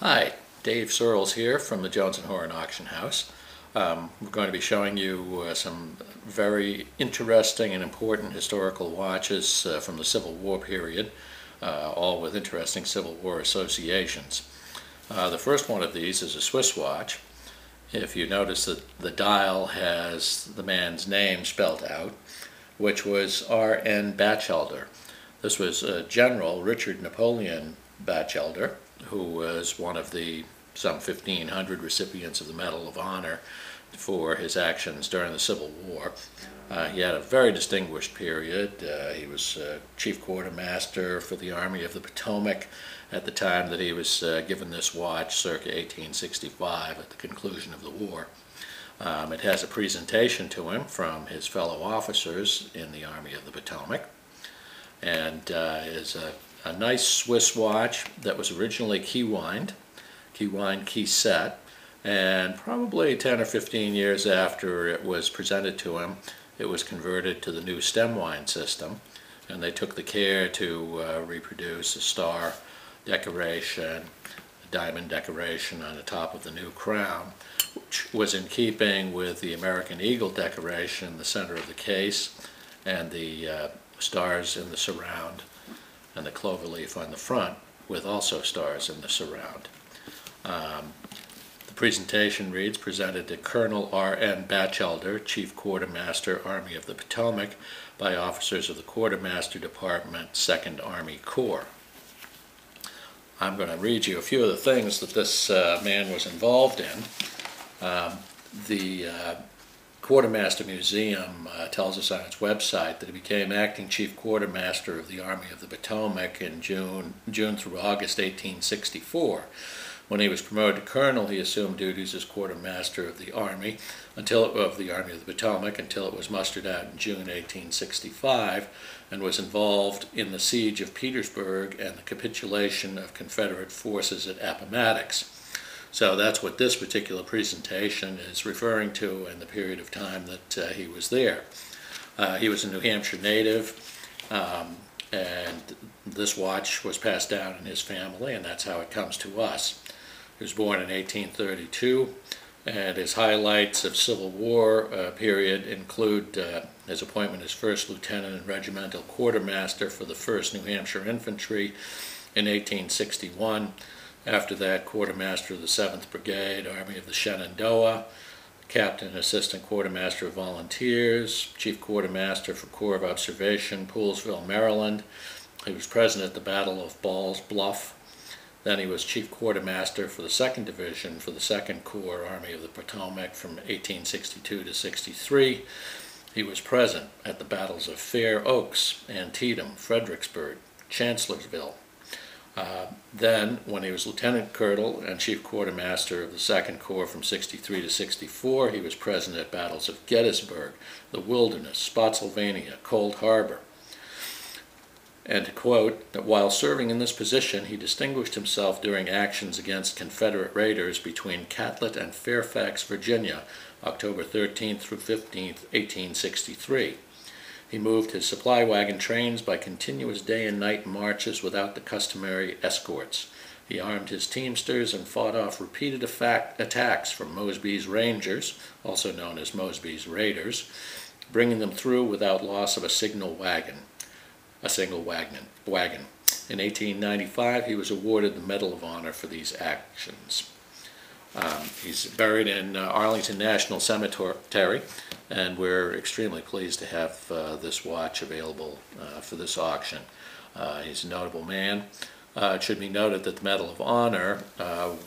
Hi, Dave Searles here from the Jones & Horan Auction House. We're going to be showing you some very interesting and important historical watches from the Civil War period, all with interesting Civil War associations. The first one of these is a Swiss watch. If you notice that the dial has the man's name spelled out, which was R.N. Batchelder. This was General Richard Napoleon Batchelder, who was one of the some 1,500 recipients of the Medal of Honor for his actions during the Civil War. He had a very distinguished period. He was chief quartermaster for the Army of the Potomac at the time that he was given this watch, circa 1865, at the conclusion of the war. It has a presentation to him from his fellow officers in the Army of the Potomac, and is a nice Swiss watch that was originally key-wind, key set, and probably 10 or 15 years after it was presented to him, it was converted to the new stem wind system, and they took the care to reproduce a star decoration, a diamond decoration on the top of the new crown, which was in keeping with the American Eagle decoration in the center of the case and the stars in the surround and the cloverleaf on the front, with also stars in the surround. The presentation reads, presented to Colonel R.N. Batchelder, Chief Quartermaster, Army of the Potomac, by officers of the Quartermaster Department, 2nd Army Corps. I'm going to read you a few of the things that this man was involved in. The Quartermaster Museum tells us on its website that he became acting chief quartermaster of the Army of the Potomac in June through August 1864. When he was promoted to colonel, he assumed duties as quartermaster of the Army of the Potomac until it was mustered out in June 1865, and was involved in the siege of Petersburg and the capitulation of Confederate forces at Appamattox. So that's what this particular presentation is referring to in the period of time that he was there. He was a New Hampshire native, and this watch was passed down in his family, and that's how it comes to us. He was born in 1832, and his highlights of Civil War period include his appointment as first lieutenant and regimental quartermaster for the 1st New Hampshire Infantry in 1861. After that, quartermaster of the 7th Brigade, Army of the Shenandoah, captain and assistant quartermaster of volunteers, chief quartermaster for Corps of Observation, Poolesville, Maryland. He was present at the Battle of Ball's Bluff. Then he was chief quartermaster for the 2nd Division for the 2nd Corps, Army of the Potomac, from 1862 to 63. He was present at the battles of Fair Oaks, Antietam, Fredericksburg, Chancellorsville. Then, when he was lieutenant colonel and chief quartermaster of the 2nd Corps from 63 to 64, he was present at battles of Gettysburg, the Wilderness, Spottsylvania, Cold Harbor. And to quote, that while serving in this position, he distinguished himself during actions against Confederate raiders between Catlett and Fairfax, Virginia, October 13th through 15th, 1863. He moved his supply wagon trains by continuous day and night marches without the customary escorts. He armed his teamsters and fought off repeated attacks from Mosby's Rangers, also known as Mosby's Raiders, bringing them through without loss of a single wagon. In 1895, he was awarded the Medal of Honor for these actions. He's buried in Arlington National Cemetery, and we're extremely pleased to have this watch available for this auction. He's a notable man. It should be noted that the Medal of Honor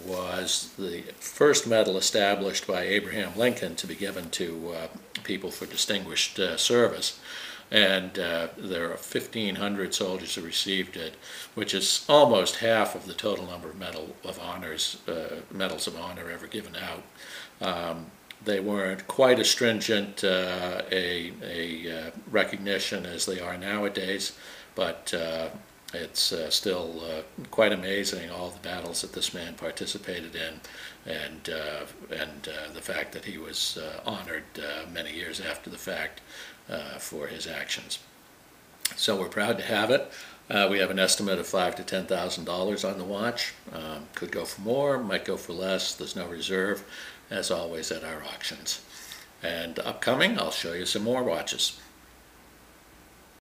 was the first medal established by Abraham Lincoln to be given to people for distinguished service. And there are 1,500 soldiers who received it, which is almost half of the total number of medals of honor ever given out. They weren't quite as stringent a recognition as they are nowadays, but it's still quite amazing, all the battles that this man participated in, and the fact that he was honored many years after the fact for his actions. So we're proud to have it. We have an estimate of $5,000 to $10,000 on the watch. Could go for more, might go for less. There's no reserve, as always, at our auctions. And upcoming, I'll show you some more watches.